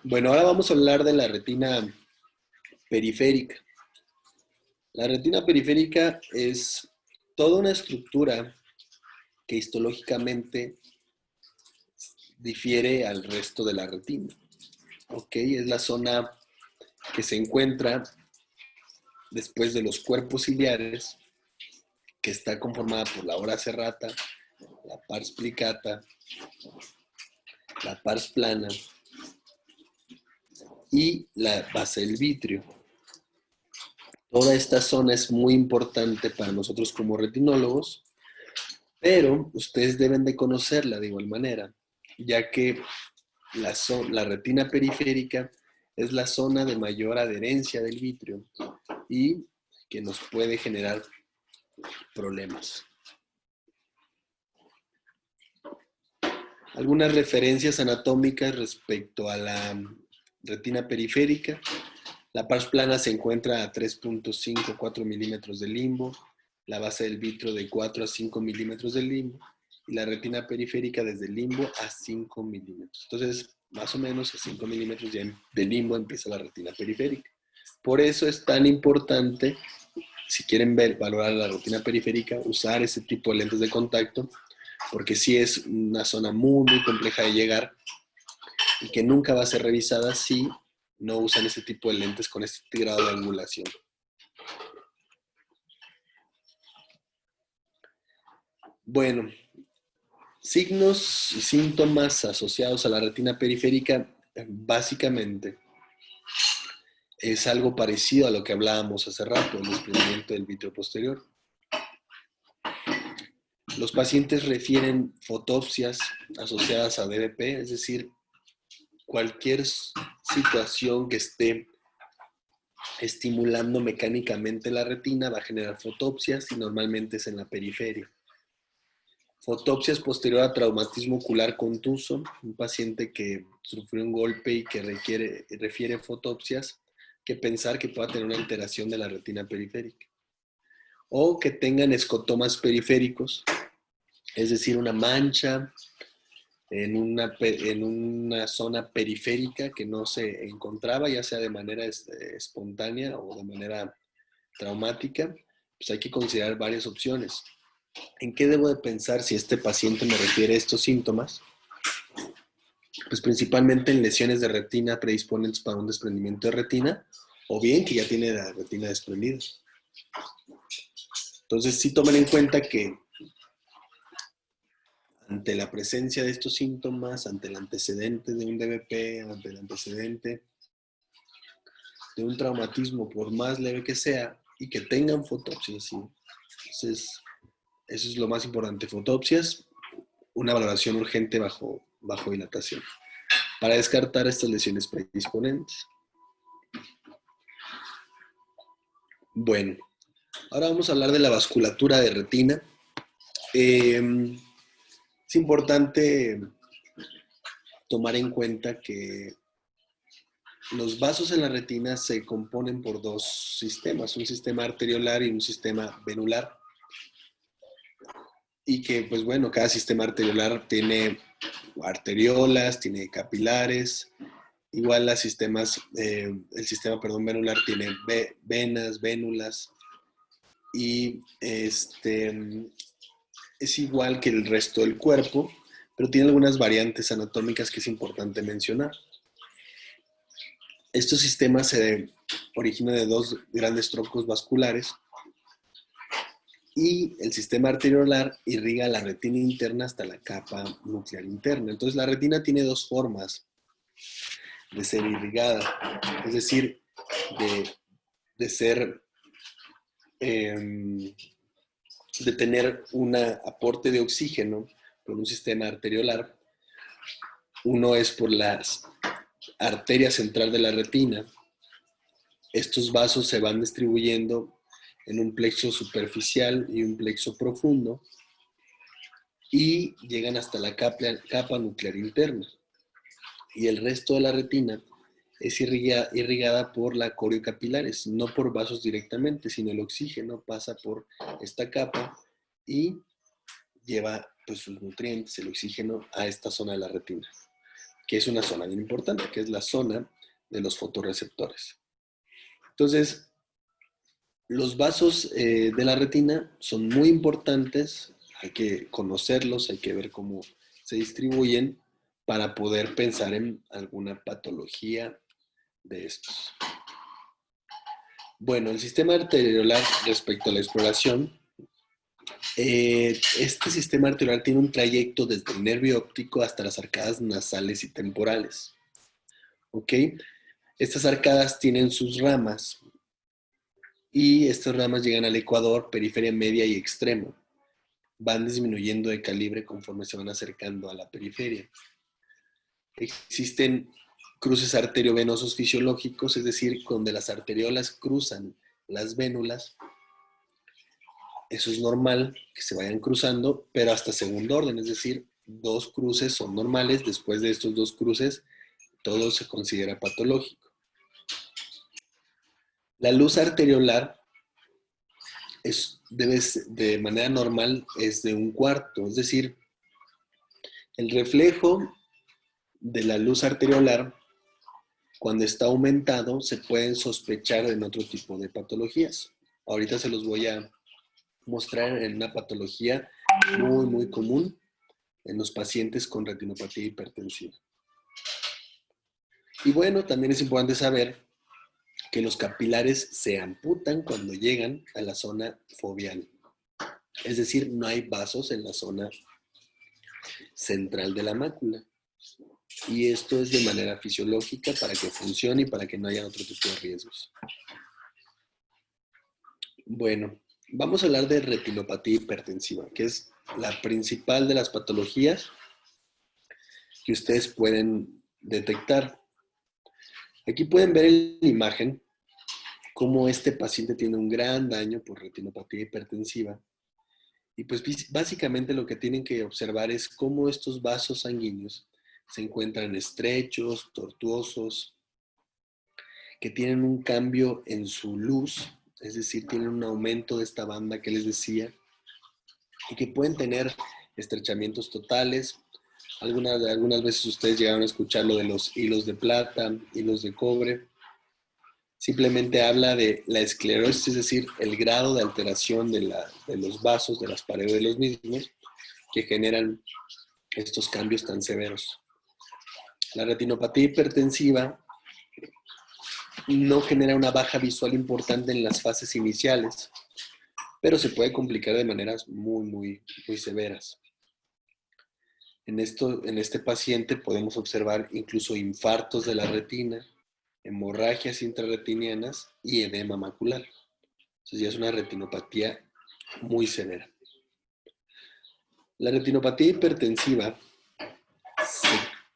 Bueno, ahora vamos a hablar de la retina periférica. La retina periférica es toda una estructura que histológicamente difiere al resto de la retina. ¿Ok? Es la zona que se encuentra después de los cuerpos ciliares, que está conformada por la ora serrata, la pars plicata, la pars plana y la base del vitrio. Toda esta zona es muy importante para nosotros como retinólogos, pero ustedes deben de conocerla de igual manera, ya que la retina periférica es la zona de mayor adherencia del vitrio y que nos puede generar problemas. Algunas referencias anatómicas respecto a la retina periférica. La pars plana se encuentra a 3.5-4 milímetros del limbo, la base del vitrio de 4 a 5 milímetros del limbo y la retina periférica desde el limbo a 5 milímetros. Entonces, más o menos a 5 milímetros del limbo empieza la retina periférica. Por eso es tan importante, si quieren valorar la retina periférica, usar ese tipo de lentes de contacto, porque sí es una zona muy, muy compleja de llegar y que nunca va a ser revisada si no usan ese tipo de lentes con este grado de angulación. Bueno, signos y síntomas asociados a la retina periférica, básicamente, es algo parecido a lo que hablábamos hace rato, el desprendimiento del vitrio posterior. Los pacientes refieren fotopsias asociadas a DVP, es decir, cualquier situación que esté estimulando mecánicamente la retina va a generar fotopsias y normalmente es en la periferia. Fotopsias posterior a traumatismo ocular contuso, un paciente que sufrió un golpe y que refiere fotopsias, que pensar que pueda tener una alteración de la retina periférica. O que tengan escotomas periféricos, es decir, una mancha en una zona periférica que no se encontraba, ya sea de manera espontánea o de manera traumática, pues hay que considerar varias opciones. ¿En qué debo de pensar si este paciente me refiere a estos síntomas? Pues principalmente en lesiones de retina predisponentes para un desprendimiento de retina, o bien que ya tiene la retina desprendida. Entonces sí tomen en cuenta que ante la presencia de estos síntomas, ante el antecedente de un DVP, ante el antecedente de un traumatismo, por más leve que sea, y que tengan fotopsias, ¿sí? Entonces, eso es lo más importante, fotopsias, una valoración urgente bajo dilatación, para descartar estas lesiones predisponentes. Bueno, ahora vamos a hablar de la vasculatura de retina. Es importante tomar en cuenta que los vasos en la retina se componen por dos sistemas, un sistema arteriolar y un sistema venular. Y que, pues bueno, cada sistema arteriolar tiene arteriolas, tiene capilares, igual el sistema venular tiene venas, vénulas, y es igual que el resto del cuerpo, pero tiene algunas variantes anatómicas que es importante mencionar. Estos sistemas se originan de dos grandes troncos vasculares y el sistema arteriolar irriga la retina interna hasta la capa nuclear interna. Entonces la retina tiene dos formas de ser irrigada, es decir, de ser, de tener un aporte de oxígeno por un sistema arteriolar. Uno es por la arteria central de la retina. Estos vasos se van distribuyendo en un plexo superficial y un plexo profundo y llegan hasta la capa nuclear interna. Y el resto de la retina es irrigada por la coriocapilares, no por vasos directamente, sino el oxígeno pasa por esta capa y lleva pues sus nutrientes, el oxígeno, a esta zona de la retina. que es una zona bien importante, que es la zona de los fotorreceptores. Entonces, los vasos de la retina son muy importantes, hay que conocerlos, hay que ver cómo se distribuyen para poder pensar en alguna patología de estos. Bueno, el sistema arteriolar respecto a la exploración, este sistema arteriolar tiene un trayecto desde el nervio óptico hasta las arcadas nasales y temporales. ¿Ok? Estas arcadas tienen sus ramas y estas ramas llegan al ecuador, periferia media y extremo. Van disminuyendo de calibre conforme se van acercando a la periferia. Existen cruces arteriovenosos fisiológicos, es decir, donde las arteriolas cruzan las vénulas. Eso es normal, que se vayan cruzando, pero hasta segundo orden, es decir, 2 cruces son normales. Después de estos 2 cruces, todo se considera patológico. La luz arteriolar debe, de manera normal es de 1/4, es decir, el reflejo de la luz arteriolar, cuando está aumentado, se pueden sospechar en otro tipo de patologías. Ahorita se los voy a mostrar en una patología muy, muy común en los pacientes con retinopatía hipertensiva. Y bueno, también es importante saber que los capilares se amputan cuando llegan a la zona foveal. Es decir, no hay vasos en la zona central de la mácula. Y esto es de manera fisiológica para que funcione y para que no haya otro tipo de riesgos. Bueno, vamos a hablar de retinopatía hipertensiva, que es la principal de las patologías que ustedes pueden detectar. Aquí pueden ver en la imagen cómo este paciente tiene un gran daño por retinopatía hipertensiva. Y pues básicamente lo que tienen que observar es cómo estos vasos sanguíneos se encuentran estrechos, tortuosos, que tienen un cambio en su luz, es decir, tienen un aumento de esta banda que les decía, y que pueden tener estrechamientos totales. Algunas veces ustedes llegaron a escuchar lo de los hilos de plata, hilos de cobre. Simplemente habla de la esclerosis, es decir, el grado de alteración de los vasos, de las paredes de los mismos, que generan estos cambios tan severos. La retinopatía hipertensiva no genera una baja visual importante en las fases iniciales, pero se puede complicar de maneras muy, muy, muy severas. En este paciente podemos observar incluso infartos de la retina, hemorragias intrarretinianas y edema macular. Entonces ya es una retinopatía muy severa. La retinopatía hipertensiva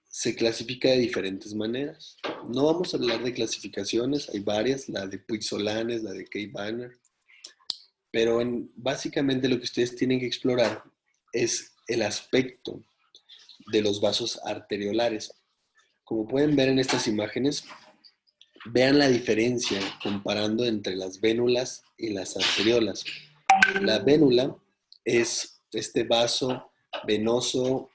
se clasifica de diferentes maneras. No vamos a hablar de clasificaciones, hay varias, la de Puig-Solanes, la de Kay-Banner, pero básicamente lo que ustedes tienen que explorar es el aspecto de los vasos arteriolares. Como pueden ver en estas imágenes, vean la diferencia comparando entre las vénulas y las arteriolas. La vénula es este vaso venoso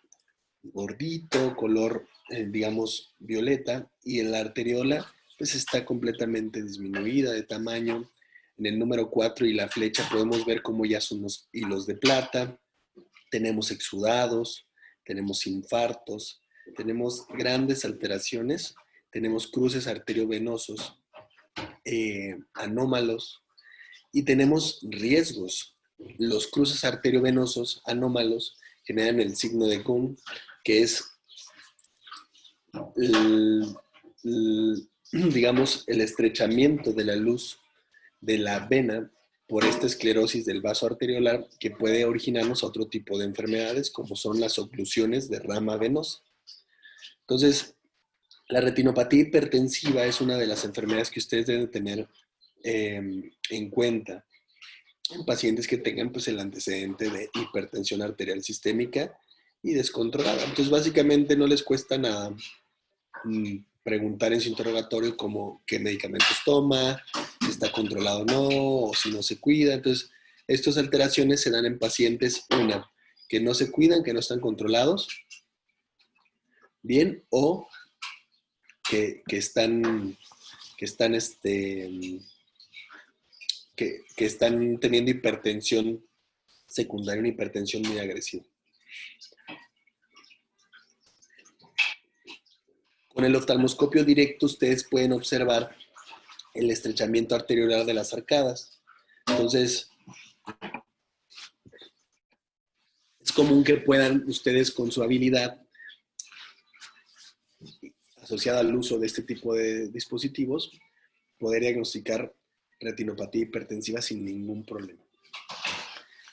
gordito, color, digamos, violeta, y en la arteriola pues está completamente disminuida de tamaño. En el número 4 y la flecha podemos ver cómo ya son los hilos de plata, tenemos exudados, tenemos infartos, tenemos grandes alteraciones, tenemos cruces arteriovenosos anómalos y tenemos riesgos. Los cruces arteriovenosos anómalos generan el signo de Kuhn, que es, digamos, el estrechamiento de la luz de la vena por esta esclerosis del vaso arteriolar que puede originarnos otro tipo de enfermedades como son las oclusiones de rama venosa. Entonces, la retinopatía hipertensiva es una de las enfermedades que ustedes deben tener en cuenta en pacientes que tengan pues, el antecedente de hipertensión arterial sistémica y descontrolada. Entonces, básicamente no les cuesta nada preguntar en su interrogatorio como qué medicamentos toma, si está controlado o no, o si no se cuida. Entonces, estas alteraciones se dan en pacientes, una, que no se cuidan, que no están controlados, bien, o que están, que están, que están teniendo hipertensión secundaria, una hipertensión muy agresiva. Con el oftalmoscopio directo ustedes pueden observar el estrechamiento arteriolar de las arcadas. Entonces, es común que puedan ustedes con su habilidad asociada al uso de este tipo de dispositivos poder diagnosticar retinopatía hipertensiva sin ningún problema.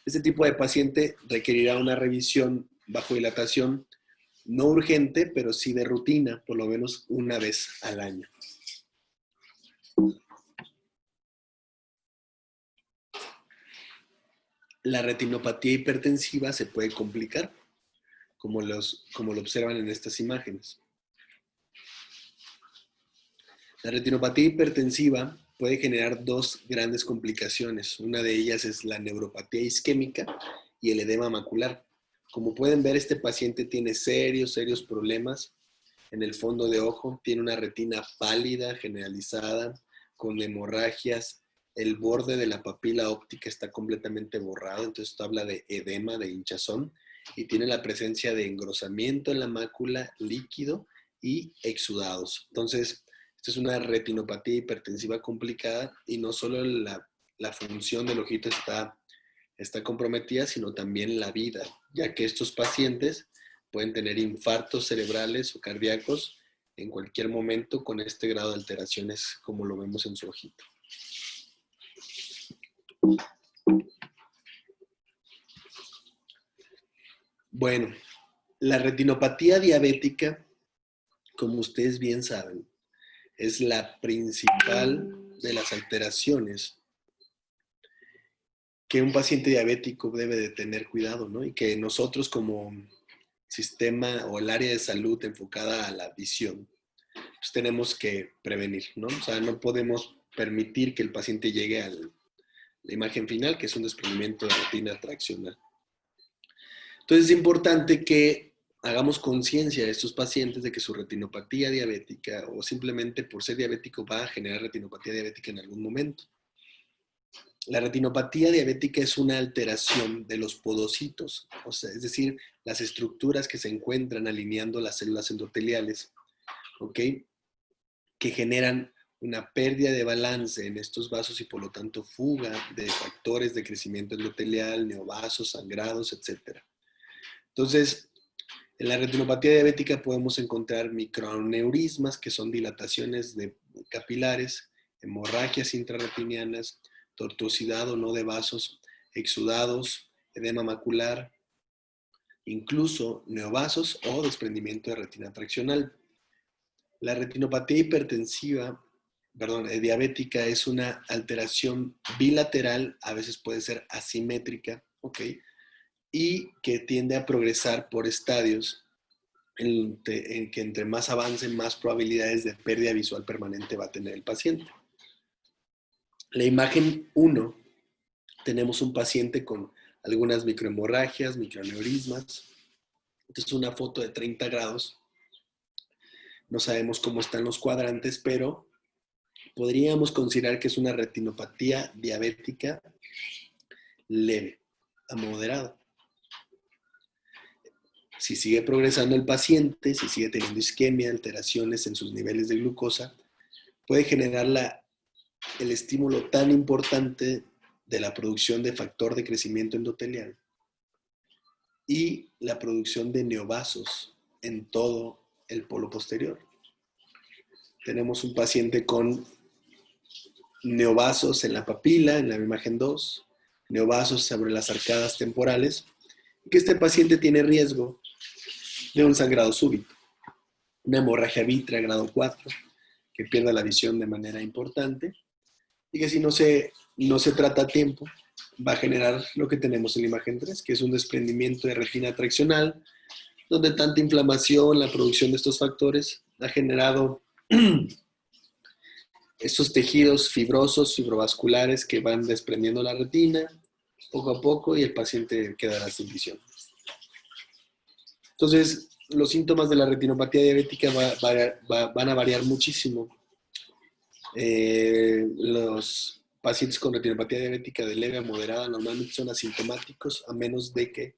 Este tipo de paciente requerirá una revisión bajo dilatación, no urgente, pero sí de rutina, por lo menos una vez al año. La retinopatía hipertensiva se puede complicar, como lo observan en estas imágenes. La retinopatía hipertensiva puede generar dos grandes complicaciones. Una de ellas es la neuropatía isquémica y el edema macular. Como pueden ver, este paciente tiene serios problemema en el fondo de ojo. Tiene una retina pálida, generalizada, con hemorragias. El borde de la papila óptica está completamente borrado, entonces esto habla de edema, de hinchazón, y tiene la presencia de engrosamiento en la mácula, líquido y exudados. Entonces, esta es una retinopatía hipertensiva complicada y no solo la función del ojito está comprometida, sino también la vida, ya que estos pacientes pueden tener infartos cerebrales o cardíacos en cualquier momento con este grado de alteraciones como lo vemos en su ojito. Bueno, la retinopatía diabética, como ustedes bien saben, es la principal de las alteraciones que un paciente diabético debe de tener cuidado, ¿no? Y que nosotros como sistema o el área de salud enfocada a la visión, pues tenemos que prevenir, ¿no? O sea, no podemos permitir que el paciente llegue a la imagen final, que es un desprendimiento de retina traccional. Entonces es importante que hagamos conciencia de estos pacientes de que su retinopatía diabética o simplemente por ser diabético va a generar retinopatía diabética en algún momento. La retinopatía diabética es una alteración de los podocitos, o sea, es decir, las estructuras que se encuentran alineando las células endoteliales, ¿ok? Que generan una pérdida de balance en estos vasos y por lo tanto fuga de factores de crecimiento endotelial, neovasos, sangrados, etc. Entonces, en la retinopatía diabética podemos encontrar microaneurismas, que son dilataciones de capilares, hemorragias intrarretinianas, tortuosidad o no de vasos, exudados, edema macular, incluso neovasos o desprendimiento de retina traccional. La retinopatía diabética es una alteración bilateral, a veces puede ser asimétrica, ¿ok? Y que tiende a progresar por estadios en que entre más avancen, más probabilidades de pérdida visual permanente va a tener el paciente. La imagen 1, tenemos un paciente con algunas microhemorragias, microaneurismas. Esta es una foto de 30 grados. No sabemos cómo están los cuadrantes, pero podríamos considerar que es una retinopatía diabética leve a moderada. Si sigue progresando el paciente, si sigue teniendo isquemia, alteraciones en sus niveles de glucosa, puede generar el estímulo tan importante de la producción de factor de crecimiento endotelial y la producción de neovasos en todo el polo posterior. Tenemos un paciente con neovasos en la papila, en la imagen 2, neovasos sobre las arcadas temporales, y que este paciente tiene riesgo de un sangrado súbito, una hemorragia vítrea grado 4, que pierda la visión de manera importante, y que si no se trata a tiempo, va a generar lo que tenemos en la imagen 3, que es un desprendimiento de retina traccional, donde tanta inflamación, la producción de estos factores, ha generado estos tejidos fibrosos, fibrovasculares, que van desprendiendo la retina poco a poco y el paciente quedará sin visión. Entonces, los síntomas de la retinopatía diabética van a variar muchísimo. Los pacientes con retinopatía diabética de leve a moderada normalmente son asintomáticos, a menos de que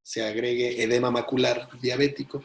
se agregue edema macular diabético,